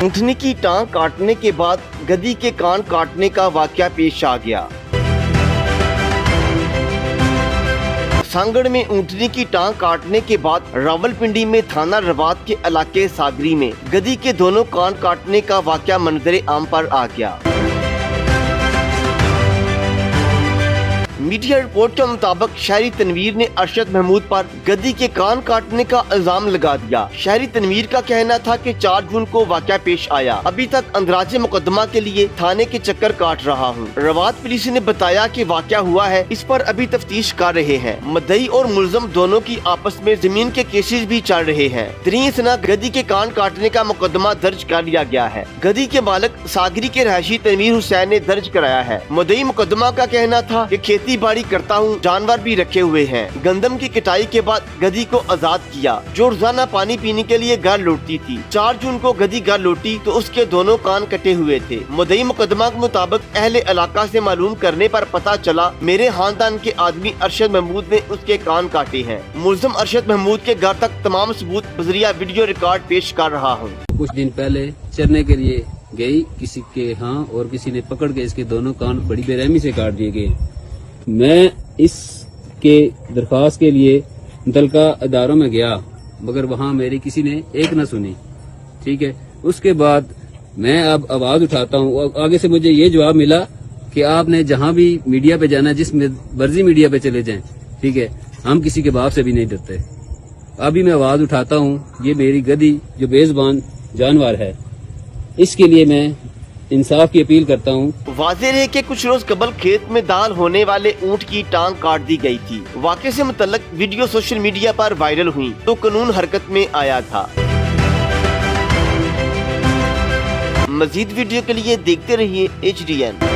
ऊँटनी की टांग काटने के बाद गधी के कान काटने का वाकया पेश आ गया। सांगड़ में ऊँटनी की टांग काटने के बाद रावलपिंडी में थाना रवात के इलाके सागरी में गधी के दोनों कान काटने का वाकया मंजर आम पर आ गया। मीडिया रिपोर्ट के मुताबिक शहरी तनवीर ने अरशद महमूद पर गधी के कान काटने का इल्जाम लगा दिया। शहरी तनवीर का कहना था कि 4 जून को वाकया पेश आया। अभी तक अंदराजे मुकदमा के लिए थाने के चक्कर काट रहा हूँ। रवात पुलिस ने बताया कि वाकया हुआ है, इस पर अभी तफ्तीश कर रहे हैं। मुद्दई और मुलजम दोनों की आपस में जमीन के केसेस भी चल रहे हैं। 3 सना गधी के कान काटने का मुकदमा दर्ज कर लिया गया है। गधी के मालिक सागरी के रहायशी तनवीर हुसैन ने दर्ज कराया है। मुद्दई मुकदमा का कहना था कि खेती बाड़ी करता हूँ, जानवर भी रखे हुए हैं। गंदम की कटाई के बाद गधी को आजाद किया, जो रोजाना पानी पीने के लिए घर लौटती थी। 4 जून को गधी घर लौटी तो उसके दोनों कान कटे हुए थे। मुद्दई मुकदमा के मुताबिक अहले इलाका से मालूम करने पर पता चला मेरे खानदान के आदमी अरशद महमूद ने उसके कान काटे हैं। मुलजिम अरशद महमूद के घर तक तमाम सबूत बजरिया वीडियो रिकॉर्ड पेश कर रहा हूँ। कुछ दिन पहले चरने के लिए गई किसी के यहाँ और किसी ने पकड़ के इसके दोनों कान बड़ी बेरहमी से काट दिए गए। मैं इसके दरख्वास्त के लिए मुतलका अदारों में गया, मगर वहाँ मेरी किसी ने एक न सुनी। ठीक है, उसके बाद मैं अब आवाज उठाता हूँ। आगे से मुझे ये जवाब मिला कि आपने जहाँ भी मीडिया पे जाना, जिस मर्जी मीडिया पे चले जाएं, ठीक है, हम किसी के बाप से भी नहीं डरते। अभी मैं आवाज उठाता हूँ, ये मेरी गधी जो बेज़ुबान जानवर है, इसके लिए मैं इंसाफ की अपील करता हूँ। वाज़ेह है कि कुछ रोज कबल खेत में दाल होने वाले ऊँट की टांग काट दी गई थी। वाक़े से मुतल्लक वीडियो सोशल मीडिया पर वायरल हुई तो कानून हरकत में आया था। मजीद वीडियो के लिए देखते रहिए HDN।